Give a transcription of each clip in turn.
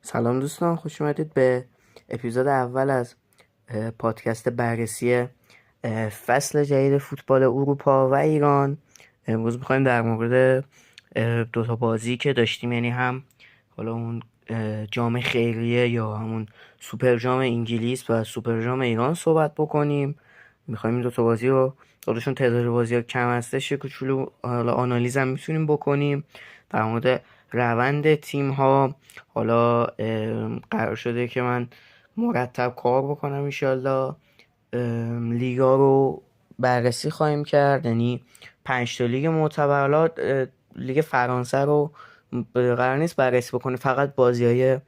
سلام دوستان، خوش اومدید به اپیزود اول از پادکست بررسی فصل جدید فوتبال اروپا و ایران. امروز میخوایم در مورد دوتا بازی که داشتیم، یعنی هم حالا اون جام خیریه یا همون سوپر جام انگلیس و سوپر جام ایران صحبت بکنیم. میخوایم این دوتا بازی رو، خودشون تعداد بازی ها کم هستش، یه کوچولو حالا آنالیز هم میتونیم بکنیم در مورد روند تیم ها. حالا قرار شده که من مرتب کار بکنم انشالله. لیگا رو بررسی خواهیم کرد، یعنی 5 تا لیگ معتبر. حالا لیگ فرانسه رو قرار نیست بررسی بکنیم، فقط بازی های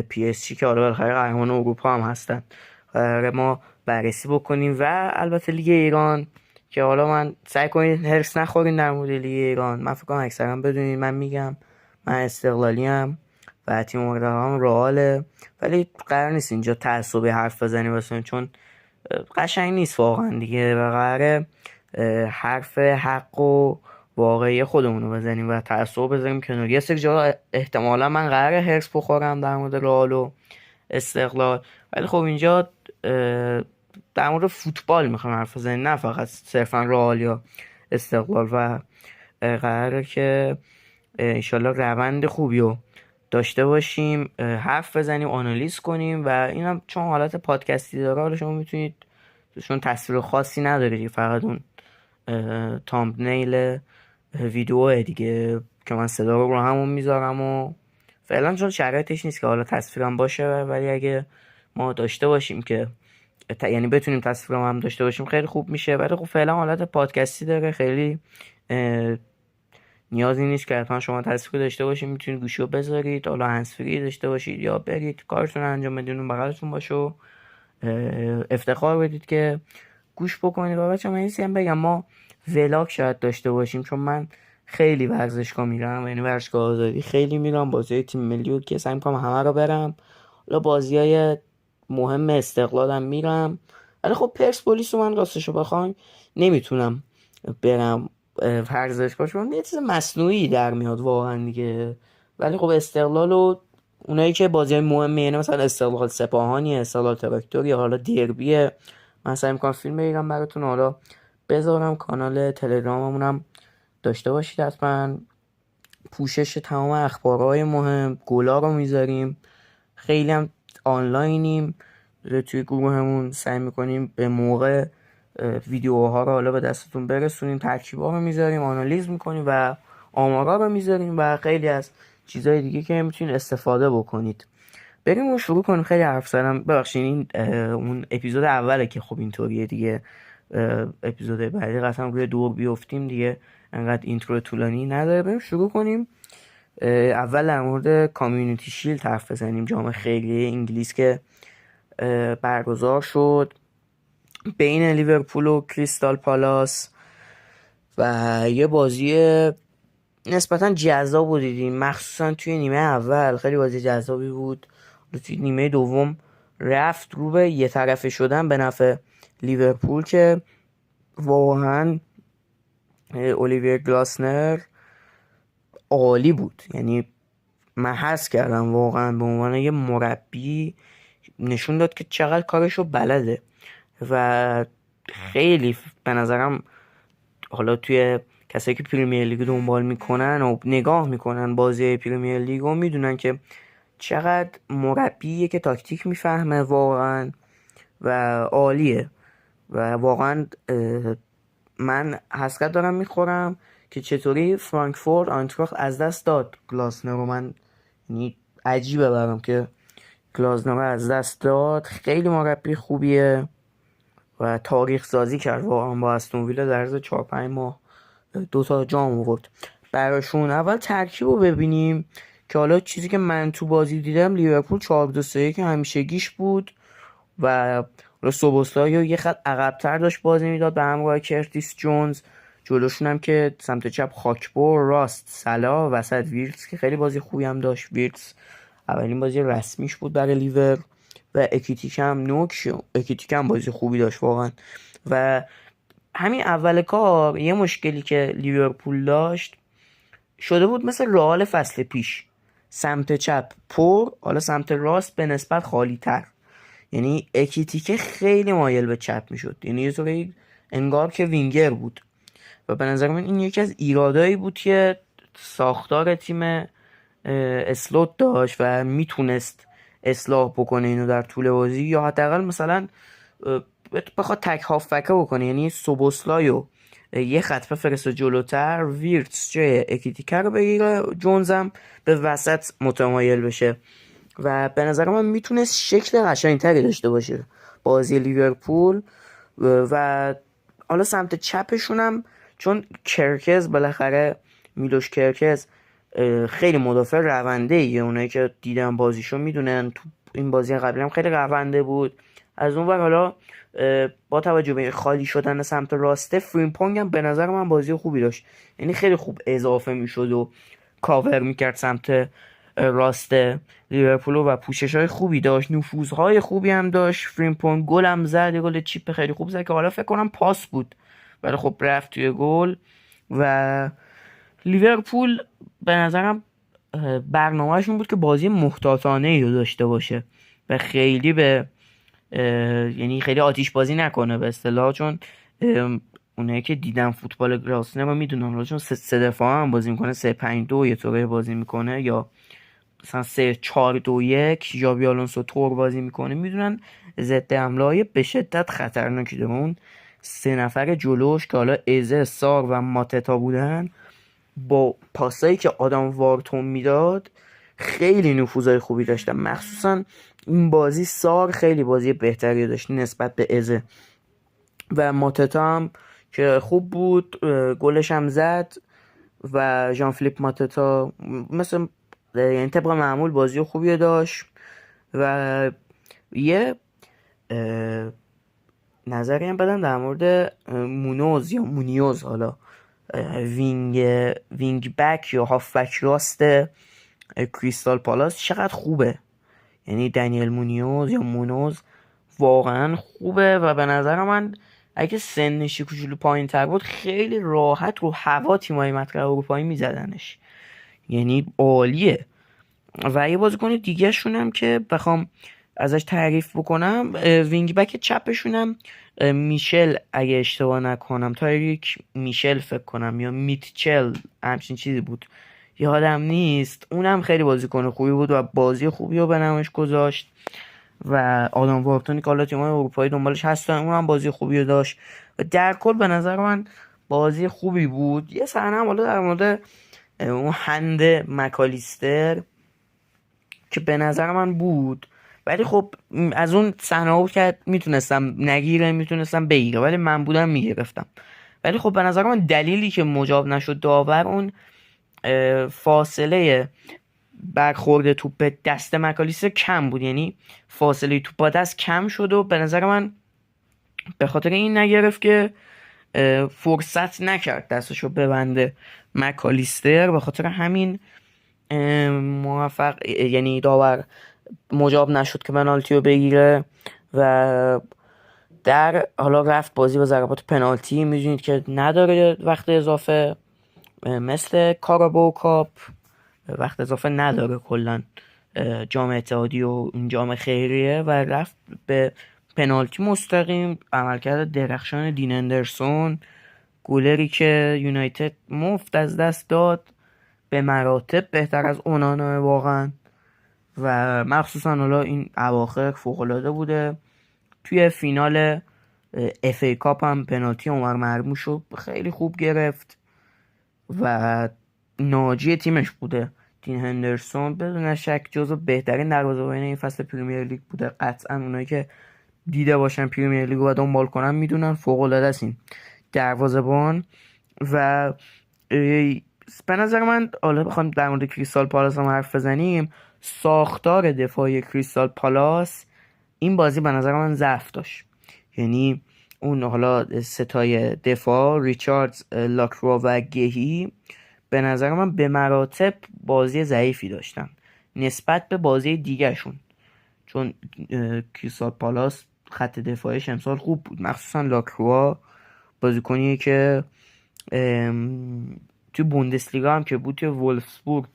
پی اس جی که حالا بالاخره قهرمان اروپا هم هستن قرار ما بررسی بکنیم، و البته لیگ ایران که حالا من سعی کنید هرس نخورین در مورد لیگ ایران. من فکر کنم اکثرا بدونید من میگم من استقلالی ام و تیم مورد هم رئاله، ولی قرار نیست اینجا تعصبی حرف بزنیم واسه، چون قشنگ نیست واقعا دیگه، و قراره حرف حق و واقعی خودمون رو بزنیم و تعصب بزنیم کنار. یه سری جا احتمالا من قراره هرس بخورم در مورد رئال و استقلال، ولی خب اینجا در مورد فوتبال میخوام حرف بزنیم، نه فقط صرفا رئال یا استقلال. و قراره که انشالله روند خوبی رو داشته باشیم، حرف بزنیم، آنالیز کنیم. و اینم چون حالت پادکستی داره، حالا شما میتونید، چون تصویر خاصی نداره، فقط اون تامبنیل ویدیوه دیگه که من صدا رو همون میذارم، و فعلا چون شرایطش نیست که حالا تصویرم باشه، ولی اگه ما داشته باشیم که یعنی بتونیم تصویرم هم داشته باشیم خیلی خوب میشه. ولی خب فعلا حالت پادکستی داره، خیلی نیازی نیست که حتما شما تصویر داشته باشید. میتونید گوشی رو بذارید، حالا هندزفری داشته باشید، یا برید کارتون انجام بدین اون بغلتون باشه و افتخار بدید که گوش بکنید. و بچه من این هم بگم، ما ولاگ شاید داشته باشیم، چون من خیلی ورزشگاه میرم، یعنی ورزشگاه آزادی خیلی میرم، بازی تیم ملی رو که سعی میکنم همه رو برم، حالا بازی های مهم استقلالم میرم. ولی خب پرسپولیس رو من راستشو بخوام نمیتونم برم ورزشگاه، چون یه چیز مصنوعی در میاد واقعا دیگه. ولی خب استقلال و اونایی که بازی های مهمه، یعنی مثلا استقلال سپاهانی، استقلال تراکتور، یا حالا دیربیه، من سعی میکنم فیلم بگیرم براتون، حالا بذارم کانال تلگراممونم داشته باشید حتما. پوشش تمام اخبارهای مهم، گلا رو میذاریم، خیلی هم آنلاینیم توی گروهمون، سعی میکنیم به موقع ویدیوها رو حالا به دستتون برسونیم، ترکیبا رو میذاریم، آنالیز میکنیم و آمارا رو میذاریم و خیلی از چیزهای دیگه که میتونید استفاده بکنید. بریم و شروع کنیم. خیلی حرف زدم، ببخشید. این اون اپیزود اوله که خب اینطوریه دیگه، اپیزود بعدی قطعا روی دور بیفتیم دیگه، انقدر اینترو طولانی نداره. بریم شروع کنیم. اول در مورد کامیونیتی شیلد حرف بزنیم، جام خیریه انگلیس که برگزار شد بین لیورپول و کریستال پالاس، و یه بازی نسبتا جذاب بود دیدیم، مخصوصا توی نیمه اول خیلی بازی جذابی بود. توی نیمه دوم رفت رو به یه طرفه شدن به نفع لیورپول که واقعا اولیویر گلاسنر عالی بود، یعنی من حس کردم واقعا به عنوان یه مربی نشون داد که چقدر کارشو بلده. و خیلی به نظرم حالا توی کسایی که پریمیر لیگ دنبال میکنن و نگاه میکنن بازی پریمیر لیگ و میدونن که چقدر مربیه که تاکتیک میفهمه واقعا و عالیه. و واقعا من حسرت دارم میخورم که چطوری فرانکفورت آینتراخت از دست داد گلاسنر رو. من یعنی عجیبه برام که گلاسنر رو از دست داد. خیلی مربی خوبیه و تاریخ سازی کرد واقعا با استون ویلا، در عرض 4-5 ماه 2 جام آورد براشون. اول ترکیب رو ببینیم که حالا چیزی که من تو بازی دیدم، لیورپول 4-2-3 که همیشگیش بود و سوبوسلای یه خط عقب‌تر داشت بازی میداد به همراه کرتیس جونز، جلوشون هم که سمت چپ خاکبور، راست سلا، وسط ویرتس که خیلی بازی خوبی هم داشت. ویرتس اولین بازی رسمیش بود برای لیور، و اکیتیک هم بازی خوبی داشت واقعا. و همین اول کار یه مشکلی که لیورپول داشت شده بود مثل رئال فصل پیش، سمت چپ پر، حالا سمت راست به نسبت خالی تر. یعنی اکیتیکه خیلی مایل به چپ میشد، یعنی یه طوری انگار که وینگر بود. و به نظر من این یکی از ایرادایی بود که ساختار تیم اسلوت داشت و میتونست اصلاح بکنه اینو در طول بازی، یا حداقل مثلا بخواد تک هافبکه بکنه، یعنی سوبوسلایو یه خط بفرسته جلوتر، ویرتس جای اکیتیکه رو بگیره، جونزم به وسط متمایل بشه و به نظر من میتونست شکل قشنگتری داشته باشه بازی لیورپول. و حالا سمت چپشونم چون کرکز بالاخره میلوش کرکز خیلی مدافع رونده ایه، اونایی که دیدن بازیشو میدونن تو این بازی قبلی هم خیلی رونده بود. از اون ور حالا با توجه به خالی شدن سمت راسته، فریمپونگ هم به نظر من بازی خوبی داشت، یعنی خیلی خوب اضافه میشد و کاور میکرد سمت راست لیورپول و پوشش های خوبی داشت، نفوذهای خوبی هم داشت. فریمپونگ گل هم زد، یه گل چیپ خیلی خوب زد که حالا فکر کنم پاس بود ولی خب رفت توی گل. و لیورپول به نظرم برنامهشون بود که بازی محتاطانه ای رو داشته باشه و خیلی به یعنی خیلی آتیش بازی نکنه به اصطلاح، چون اونایی که دیدن فوتبال گراسنه رو میدونن، چون سه دفاع هم بازی میکنه، 3-5-2 یه طوری بازی میکنه، یا مثلا 3-4-2-1 ژابی آلونسو تور بازی میکنه، میدونن ضد حمله به شدت خطرناکی داره. اون 3 نفر جلوش که حالا ایزه، سار و ماتتا بودن، با پاسایی که آدم وارتون میداد خیلی نفوذای خوبی داشتن. مخصوصا این بازی سار خیلی بازی بهتری داشت نسبت به ایزه و ماتتا هم که خوب بود، گلش هم زد. و ژان فیلیپ ماتتا مثل یعنی طبق معمول بازی خوبی داشت. و یه نظری هم بدم در مورد مونوز یا مونیوز، حالا وینگ بک یا هاف بک راست کریستال پالاس چقدر خوبه. یعنی دنیل مونیوز یا مونوز واقعا خوبه و به نظر من اگه سنش کوچولو پایین تر بود خیلی راحت رو هوا تیمای مطرح اروپایی میزدنش، یعنی عالیه. و یه بازیکن دیگه شونم که بخوام ازش تعریف بکنم، وینگ بک چپشونم میشل، اگه اشتباه نکنم تایریک میشل فکر کنم یا میتچل همچین چیزی بود، یادم نیست. اونم خیلی بازیکن خوبی بود و بازی خوبی رو به نمایش گذاشت. و آدم وارتونی که حالا تیم‌های اروپایی دنبالش هستن، اونم بازی خوبی رو داشت و در کل به نظر من بازی خوبی بود. یه صحنه هم حالا در مورد اون هند مکالیستر که به نظر من بود، ولی خب از اون صحنه ها که میتونستم نگیره میتونستم بگیره، ولی من بودم میگرفتم. ولی خب به نظر من دلیلی که مجاب نشد داور اون فاصله برخورد توپ به دست مکالیستر کم بود، یعنی فاصله توپ با دست کم شد و به نظر من به خاطر این نگرفت که فرصت نکرد دستشو ببنده مکالیستر، به خاطر همین موفق یعنی داور مجاب نشد که پنالتی رو بگیره و در حالا رفت بازی با ضربات پنالتی. میدونید که نداره وقت اضافه، مثل کاراباو کاپ وقت اضافه نداره کلا جام اتحادیه و این جام خیریه، و رفت به پنالتی مستقیم. عملکرد درخشان دین اندرسون، گولری که یونایتد مفت از دست داد، به مراتب بهتر از اونانا واقعا، و مخصوصا حالا این اواخر فوق‌العاده بوده. توی فینال اف ای کاپ هم پنالتی عمر مرموش رو خیلی خوب گرفت و ناجی تیمش بوده. دین هندرسون بدون شک جزو بهترین دروازه‌بان این فصل پریمیر لیگ بوده. قطعا اونایی که دیده باشن پریمیر لیگ رو دنبال کنن میدونن فوق‌العاده است این دروازه‌بان. و به نظر من حالا بخوام در مورد کریستال پالاس هم حرف بزنیم، ساختار دفاعی کریستال پالاس این بازی به نظر من ضعف داشت. یعنی اون حالا ستای دفاع ریچاردز، لاکرو و گهی به نظر من به مراتب بازی ضعیفی داشتن نسبت به بازی دیگرشون، چون کریستال پالاس خط دفاعش امسال خوب بود، مخصوصا لاکرو بازیکنیه که توی بوندسلیگا هم که بود توی وولفسبورگ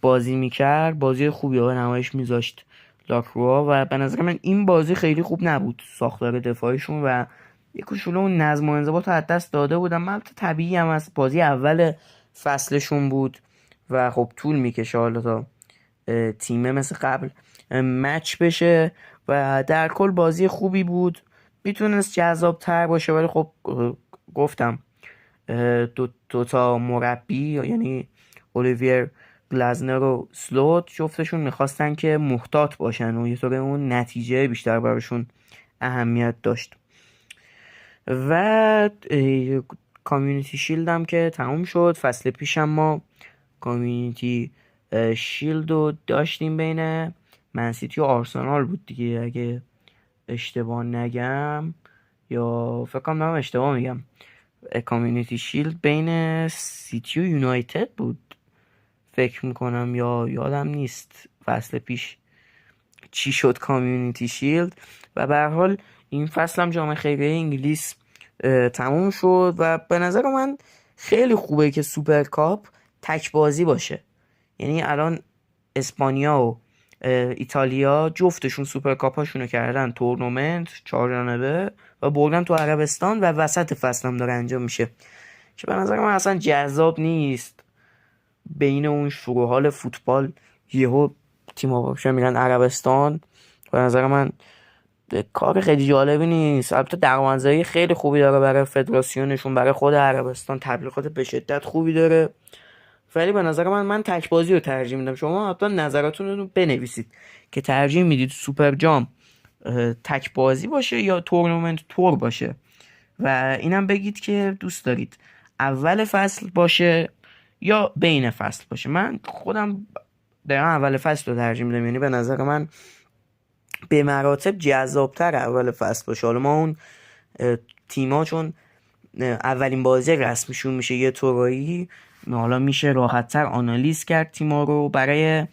بازی میکرد بازی خوبی به نمایش میذاشت لاکروا، و به نظر من این بازی خیلی خوب نبود ساختار دفاعیشون و یک کوچولو اون نظم و انضباط رو از دست داده بودن. البته طبیعی هم از بازی اول فصلشون بود و خب طول میکشه حالا تا تیمه مثل قبل مچ بشه و در کل بازی خوبی بود، میتونست جذاب تر باشه، ولی خب گفتم دو تا مربی یعنی اولیویر گلزنر و سلوت جفتشون میخواستن که محتاط باشن و یه طور اون نتیجه بیشتر براشون اهمیت داشت. و کامیونیتی شیلد هم که تموم شد. فصل پیشم ما کامیونیتی شیلد رو داشتیم بین منسیتی و آرسنال بود دیگه اگه اشتباه نگم، یا فکر کنم دارم اشتباه میگم. کامیونیتی شیلد بین سیتی و یونایتد بود فکر میکنم، یا یادم نیست فصل پیش چی شد کامیونیتی شیلد. و به هر حال این فصل هم جام خیریه انگلیس تموم شد و به نظر من خیلی خوبه که سوپر کاپ تک بازی باشه. یعنی الان اسپانیا و ایتالیا جفتشون سوپر کاپ هاشونو کردن تورنمنت 4 جانبه و بردن تو عربستان و وسط فصل هم داره انجام میشه که به نظر من اصلا جذاب نیست. بین اون شروع حال فوتبال یهو تیم‌ها باشن میرن عربستان، به نظر من کار خیلی جالبی نیست. البته درآمدزایی خیلی خوبی داره برای فدراسیونشون، برای خود عربستان تبلیغات به شدت خوبی داره، ولی به نظر من تک بازی رو ترجیح میدم. شما حتما نظراتتون رو بنویسید که ترجیح میدید سوپر جام تک بازی باشه یا تورنمنت تور باشه، و اینم بگید که دوست دارید اول فصل باشه یا بین فصل باشه. من خودم دقیقا اول فصل رو ترجیح میدم، یعنی به نظر من به مراتب جذابتر اول فصل باشه. حالا ما اون تیما چون اولین بازی رسمیشون میشه یه طورایی، حالا میشه راحت‌تر آنالیز کرد تیما رو. برای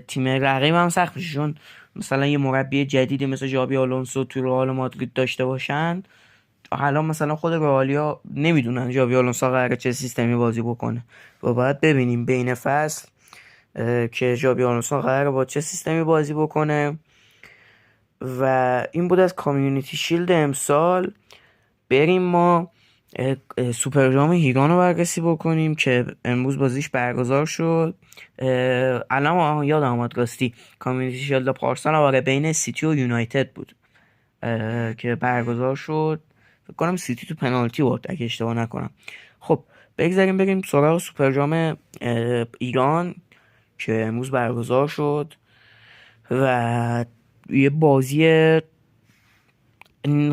تیم رقیب هم سخت میشه، چون مثلا یه مربی جدیدی مثل ژابی آلونسو تو رئال مادرید داشته باشن، حالا مثلا خود رئالیا نمیدونن ژابی آلونسو قراره چه سیستمی بازی بکنه و باید ببینیم بین فصل که ژابی آلونسو قراره با چه سیستمی بازی بکنه. و این بود از کامیونیتی شیلد امسال. بریم ما سوپر جام ایران رو بررسی بکنیم که امروز بازیش برگزار شد. الان یادم اومد راستی کامیونیتی شیلد پارسال آره بین سیتی و یونایتد بود که برگزار شد. فکر کنم سیتی تو پنالتی برد اگه اشتباه نکنم. خب بگذاریم بریم سراغ سوپر جام ایران که امروز برگزار شد و یه بازی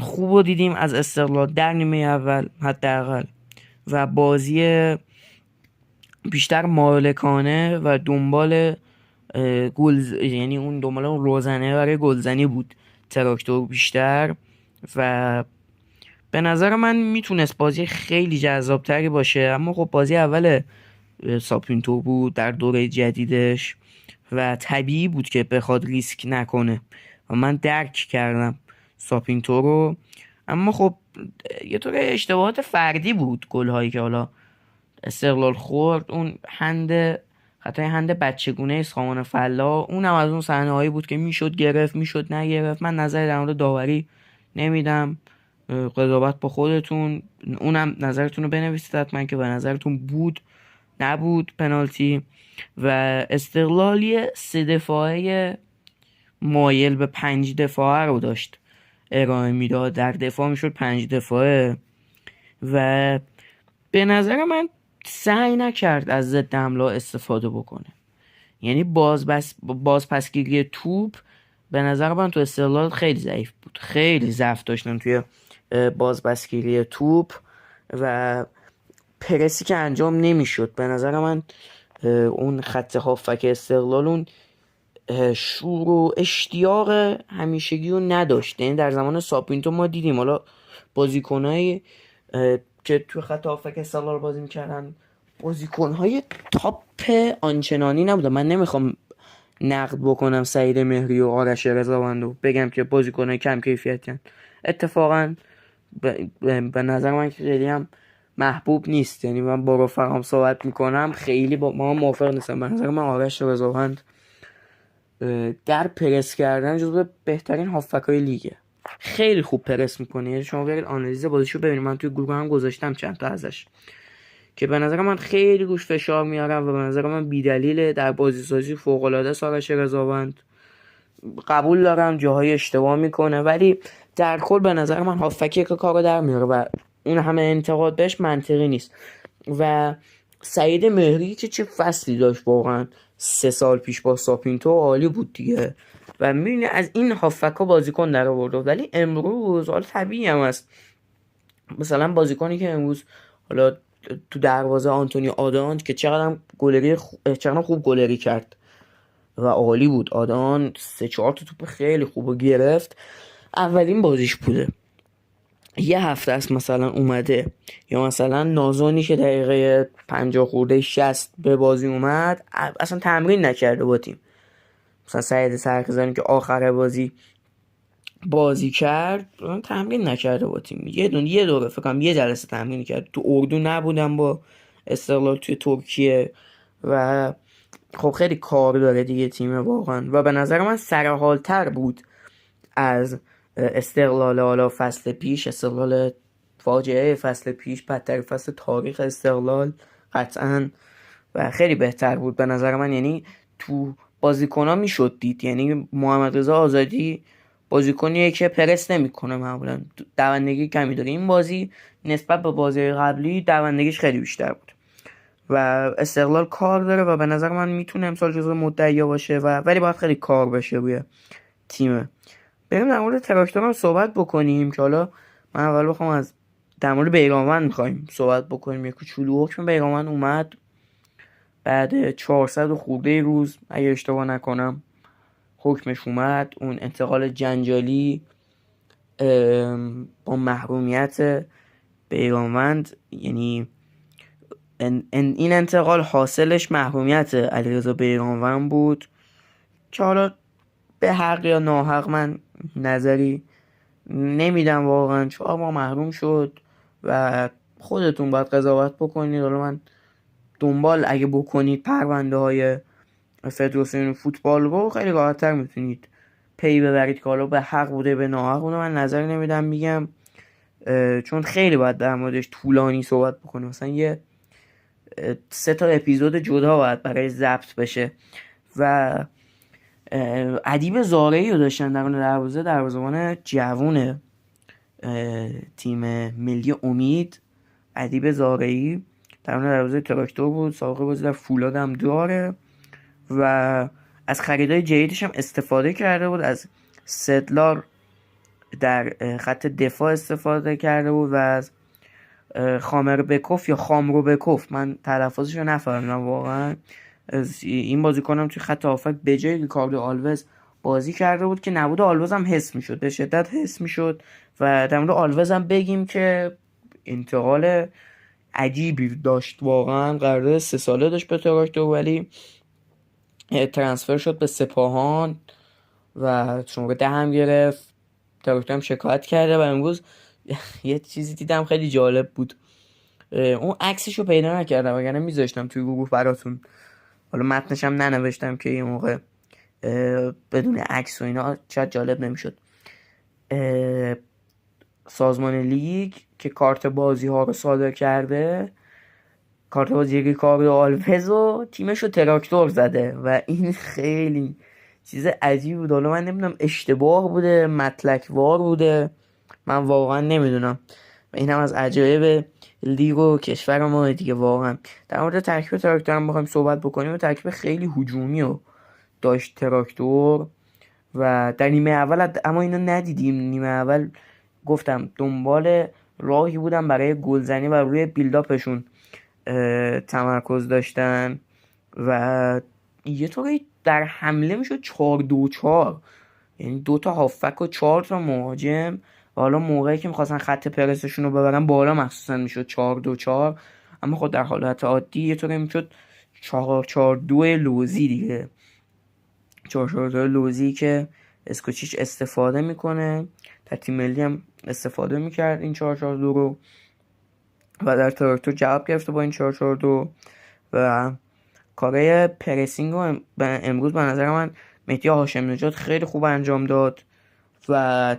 خوب رو دیدیم از استقلال در نیمه اول حداقل، و بازی بیشتر مالکانه و دنبال یعنی اون دنبال اون روزنه برای گلزنی بود تراکتور بیشتر، و به نظر من میتونست بازی خیلی جذابتری باشه. اما خب بازی اول ساپینتو بود در دوره جدیدش و طبیعی بود که بخواد ریسک نکنه و من درک کردم ساپینتو رو. اما خب یه طور اشتباهات فردی بود گل‌هایی که حالا استقلال خورد. اون خطای هند بچگونه سامان فلا، اونم از اون صحنه‌هایی بود که میشد گرفت میشد نگرفت. من نظری در مورد داوری نمیدم، قضاوت با خودتون. اونم نظرتون رو بنویسید حتما که به نظرتون بود نبود پنالتی. و استقلالی 3 دفاعه مایل به 5 دفاعه رو داشت ارائه میداد، در دفاع میشد 5 دفاعه و به نظر من سعی نکرد از ضد حمله استفاده بکنه. یعنی بازپسگیری توپ به نظر من تو استقلال خیلی ضعیف بود، خیلی ضعف داشتن توی بازپسگیری توپ و پرسی که انجام نمیشد. به نظر من اون خط هافک استقلال اون شور و اشتیاق همیشگی رو نداشت. یعنی در زمان ساپینتو ما دیدیم حالا بازیکنایی که تو خط هافک استقلال بازی میکردن بازیکنهای تاپ آنچنانی نبودن. من نمیخوام نقد بکنم سعید مهری و آرش رضاوندو بگم که بازیکنهای کم کیفیتن، اتفاقا به نظر من که خیلی هم محبوب نیست. یعنی من با رفقام صحبت میکنم خیلی با ما موافق نیستم. به نظر من آرش رضاوند در پرس کردن جزو بهترین هافبک‌های لیگه. خیلی خوب پرس میکنه. یعنی شما برید آنالیز بازیشو ببینید، من توی گروه هم گذاشتم چند تا ازش که به نظر من خیلی روش فشار میارم و به نظر من بی‌دلیل. در بازی سازی فوق‌العاده است آرش رضاوند. قبول دارم جاهای اشتباه میکنه، ولی در کل به نظر من هافکی که کارو در میاره و اون همه انتقاد بهش منطقی نیست. و سعید مهری که چه فصلی داشت واقعا 3 سال پیش با ساپینتو عالی بود دیگه و میبینی از این هافکا بازیکن در آورده. ولی امروز حالا طبیعی هم است، مثلا بازیکنی که امروز حالا تو دروازه آنتونی آدان که چقدر خوب گلری کرد و عالی بود. آدان 3-4 تا توپ خیلی خوب گرفت. اولین بازیش بوده، یه هفته است مثلا اومده. یا مثلا نازونی که دقیقه 50 خورده 60 به بازی اومد اصلا تمرین نکرده با تیم. مثلا سعید سرخزانی که آخر بازی کرد تمرین نکرده با تیم. یه دوره فکر کنم یه جلسه تمرین کرد. تو اردو نبودم با استقلال توی ترکیه و خب خیلی کار داره دیگه تیم واقعا. و به نظر من سرحالتر بود از استقلال حالا فصل پیش، استقلال فاجعه فصل پیش، بدترین فصل تاریخ استقلال قطعا، و خیلی بهتر بود به نظر من. یعنی تو بازیکن‌ها میشد دید، یعنی محمد رضا آزادی بازیکنیه که پرس نمیکنه، معمولا دوندگی کمی داره. این بازی نسبت به بازی قبلی دوندگیش خیلی بیشتر بود و استقلال کار داره و به نظر من میتونه امسال جزو مدعیا باشه ولی باید خیلی کار بشه روی تیمه. بریم در مورد تراکتور هم صحبت بکنیم که حالا من اول بخوام در مورد بیرانوند میخوایم صحبت بکنیم. یک کوچولو حکم بیرانوند اومد بعد 400 خورده روز اگه اشتباه نکنم حکمش اومد. اون انتقال جنجالی با محرومیت بیرانوند، یعنی این انتقال حاصلش محرومیت علیرضا بیرانوند بود که حالا به حق یا ناحق من نظری نمیدم واقعا. 4 ماه محروم شد و خودتون باید قضاوت بکنید. حالا من دنبال اگه بکنید پرونده های فدراسیون فوتبال رو خیلی راحت‌تر میتونید پی ببرید که حالا به حق بوده به ناحق بوده. من نظر نمیدم میگم چون خیلی باید در موردش طولانی صحبت بکنیم. مثلا یه 3 تا اپیزود جدا باید برای ضبط بشه. و ادیب زارعی رو داشتن در دروازه‌بان جوون تیم ملی امید. ادیب زارعی در دروازه تراکتور بود، سابقه بازی در فولاد هم داره و از خریدای جدیدش هم استفاده کرده بود. از سدلار در خط دفاع استفاده کرده بود و از خامر بکوف یا خامرو بکوف، من تلفظش رو نفهمیدم واقعا، از این بازیکنم توی خط هافک به جای ریکاردو آلوز بازی کرده بود که نبود آلوز هم حس میشد، به شدت حس میشد. و در مورد آلوز هم بگیم که انتقال عجیبی داشت واقعا. قرارداد 3 ساله داشت به تراکتور ولی ترانسفر شد به سپاهان و شماره 10 هم گرفت. تراکتور هم شکایت کرده و امروز یه چیزی دیدم خیلی جالب بود. اون عکسشو پیدا نکردم وگرنه میذاشتم توی گروه براتون. حالا متنش هم ننوشتم که این موقع بدون عکس و اینا شاید جالب نمیشد. سازمان لیگ که کارت بازی ها رو صادر کرده، کارت بازی ریکاردو آلوز و تیمش رو تراکتور زده و این خیلی چیز عجیب بود. حالا من نمیدونم اشتباه بوده مطلقوار بوده، من واقعا نمیدونم. و این هم از عجایب لیگ و کشور ما دیگه واقعا. در مورد ترکیب تراکتور هم بخوایم صحبت بکنیم، ترکیب خیلی هجومی رو داشت تراکتور و در نیمه اول اما اینو ندیدیم. نیمه اول گفتم دنبال راهی بودم برای گلزنی و روی بیلداپشون تمرکز داشتن و یه طوری در حمله میشد 4-2-4، یعنی 2 تا هافک و 4 تا مهاجم. و حالا موقعی که میخواستن خط پرسشون رو ببرن بالا مخصوصا میشد 4-2-4، اما خود در حالت عادی یه طوری میشد 4-4-2 لوزی دیگه. 4-4-2 لوزی که اسکوچیچ استفاده میکنه، در تیم ملی هم استفاده میکرد این 4-4-2 رو. و در تراکتور جواب گرفته با این 442 و کارهای پرسینگ رو امروز به نظر من مهدی هاشم نژاد خیلی خوب انجام داد و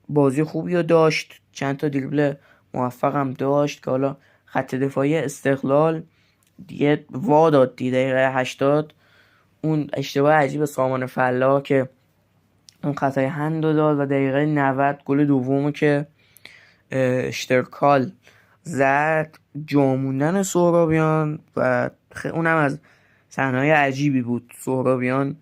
بازی خوبی رو داشت، چند تا دریبل موفق هم داشت که حالا خط دفاعی استقلال دیگه وا داد دقیقه 80 اون اشتباه عجیب سامان فلا که اون خطای هند رو داد و دقیقه 90 گل دومو که اشترکال زد جاموندن سهرابیان و اونم از صحنه‌های عجیبی بود. سهرابیان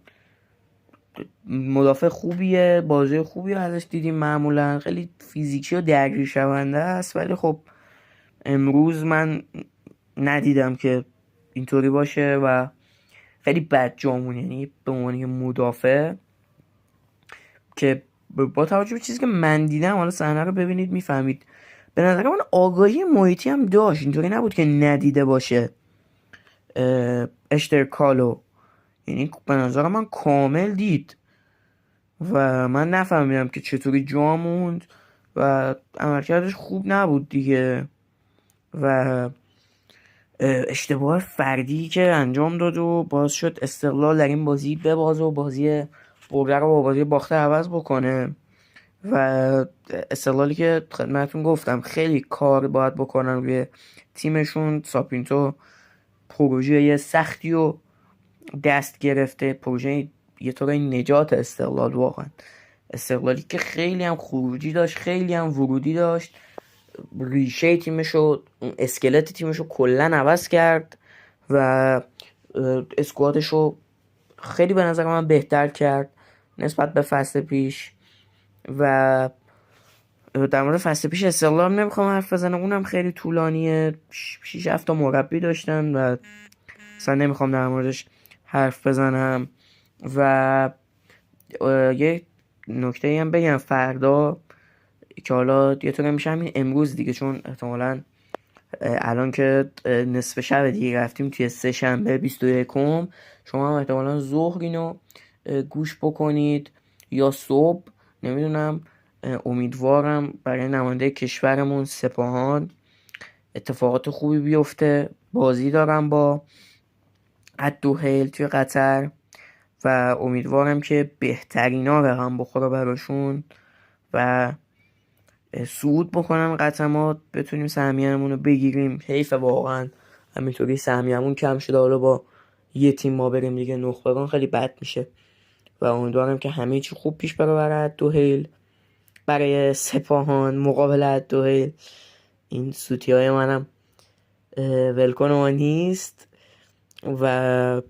مدافع خوبیه، بازی خوبی ازش دیدیم، معمولا خیلی فیزیکی و درگیر شونده است، ولی خب امروز من ندیدم که اینطوری باشه و خیلی بد جامون، یعنی به عنوان مدافع که با توجه به چیزی که من دیدم، حالا صحنه رو ببینید میفهمید، به نظر من آگاهی محیطی هم داشت، اینطوری نبود که ندیده باشه اشترکالو، یعنی به نظر من کامل دید و من نفهمیدم که چطوری جا موند و عملکردش خوب نبود دیگه و اشتباه فردی که انجام داد و باز شد استقلال در این بازی ببازه و بازی برده رو با بازی باخته عوض بکنه و استقلالی که خدمتتون گفتم خیلی کار باید بکنن روی تیمشون. ساپینتو پروژه سختی و دست گرفته، پروژه یه طور نجات استقلال، واقعا استقلالی که خیلی هم خروجی داشت، خیلی هم ورودی داشت، ریشه تیمشو، اسکلت تیمشو کلا عوض کرد و اسکوادشو خیلی به نظر من بهتر کرد نسبت به فصل پیش. و در مورد فصل پیش استقلال نمیخوام حرف بزنم، اونم خیلی طولانیه، 6-7 تا مربی داشتن و اصلا نمیخوام در موردش حرف بزنم. و یه نکته هم بگم، فردا که حالا یه طور میشه همین امروز دیگه، چون احتمالاً الان که نصف شب دیگه رفتیم توی سه شنبه 21م، شما هم احتمالاً ظهر اینو گوش بکنید یا صبح، نمیدونم. امیدوارم برای نماینده کشورمون سپاهان اتفاقات خوبی بیفته. بازی دارم با الدوحیل توی قطر و امیدوارم که بهترینا رقم بخوره براشون و صعود بکنن قطر، ما بتونیم سهمیه‌مون رو بگیریم. حیف واقعا همینطوری سهمیه‌مون کم شده، حالا با یه تیم ما بریم دیگه نخبگان خیلی بد میشه و امیدوارم که همه چی خوب پیش بره برای الدوحیل، برای سپاهان مقابل الدوحیل. این سوتی های منم ولکن ما نیست و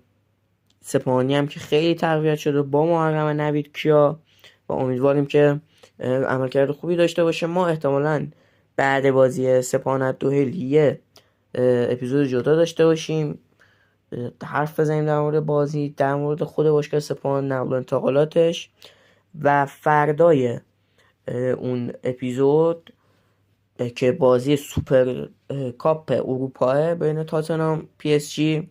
سپاهانی هم که خیلی تقویت شده با محرم نوید کیا و امیدواریم که عملکرد خوبی داشته باشه. ما احتمالاً بعد بازی سپاهان الدوحیل یه اپیزود جدا داشته باشیم، حرف بزنیم در مورد بازی، در مورد خود باشگاه سپاهان، نقل و انتقالاتش و فردای اون اپیزود که بازی سوپر کاپ اروپا بین تاتنهام پی اس جی،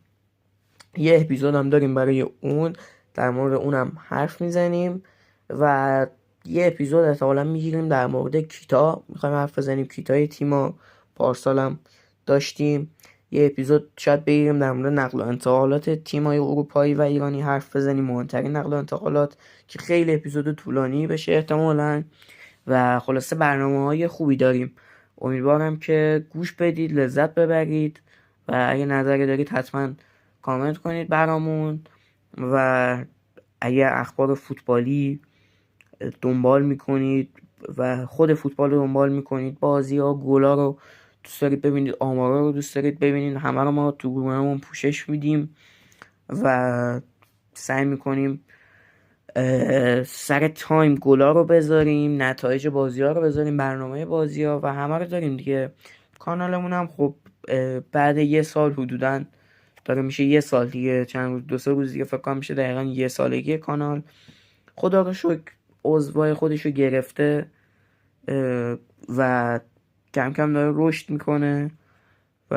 یه اپیزود هم داریم برای اون، در مورد اونم حرف میزنیم و یه اپیزود احتمالا میگیریم در مورد کیتا، میخوایم حرف بزنیم کیتای تیما، پارسال هم داشتیم. یه اپیزود شاید بگیریم در مورد نقل و انتقالات تیمای اروپایی و ایرانی حرف بزنیم، مهمترین نقل و انتقالات، که خیلی اپیزود طولانی بشه احتمالا و خلاصه برنامه‌های خوبی داریم. امیدوارم که گوش بدید، لذت ببرید و اگه نظری دارید حتما کامنت کنید برامون و اگه اخبار فوتبالی دنبال میکنید و خود فوتبال رو دنبال میکنید، بازی ها، گلا رو دوست دارید ببینید، آمارا رو دوست دارید ببینید، همه رو ما تو گروهمون پوشش میدیم و سعی میکنیم سر تایم گلا رو بذاریم، نتایج بازی ها رو بذاریم، برنامه بازی ها و همه رو داریم دیگه. کانالمون هم خب بعد یه سال حدوداً داره میشه یه سال دیگه، چند روز 2-3 روز دیگه فکر کنم میشه دقیقاً یه سالگی کانال. خدا رو شکر عضوای خودشو گرفته و کم کم داره رشد میکنه و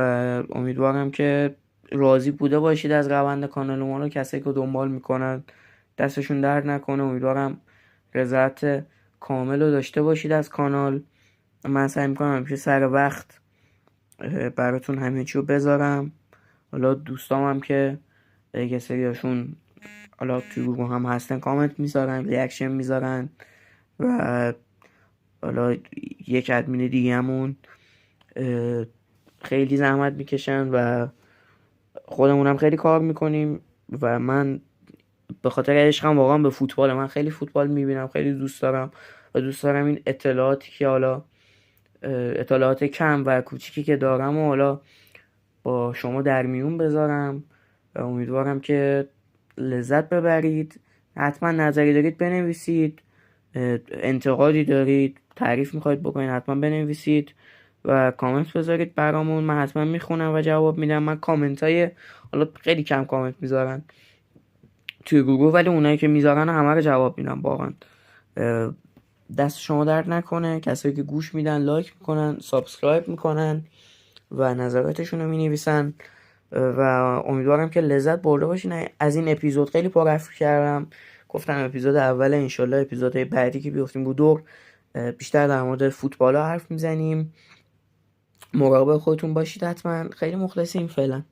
امیدوارم که راضی بوده باشید از روند کانال ما رو. کسایی که دنبال میکنن دستشون درد نکنه، امیدوارم رضایت کامل رو داشته باشید از کانال. من سعی میکنم همیشه سر وقت براتون همه چی رو بذارم. حالا دوستام هم که یه سریاشون حالا توی گروه هم هستن کامنت میذارن، ریاکشن میذارن و حالا یک ادمین دیگه همون خیلی زحمت میکشن و خودمون هم خیلی کار میکنیم و من به خاطر عشقم واقعا به فوتبال، من خیلی فوتبال میبینم، خیلی دوست دارم و دوست دارم این اطلاعاتی که حالا اطلاعات کم و کوچیکی که دارم و حالا با شما در میون بذارم و امیدوارم که لذت ببرید. حتما نظری دارید بنویسید، انتقادی دارید، تعریف میخواید بکنید حتما بنویسید و کامنت بذارید برامون. من حتما میخونم و جواب میدم. من کامنت های حالا خیلی کم کامنت میذارن توی گروه، ولی اونایی که میذارن همه رو جواب میدم. واقعا دست شما درد نکنه، کسایی که گوش میدن، لایک میکنن، سابسکرایب میکنن و نظراتشون رو مینویسن و امیدوارم که لذت برده باشین از این اپیزود. خیلی پرحرفی کردم، گفتم اپیزود اول، انشالله اپیزودهای بعدی که بیفتیم رو دور بیشتر در مورد فوتبال حرف میزنیم. مراقب خودتون باشید حتما. خیلی مخلصیم. فعلا.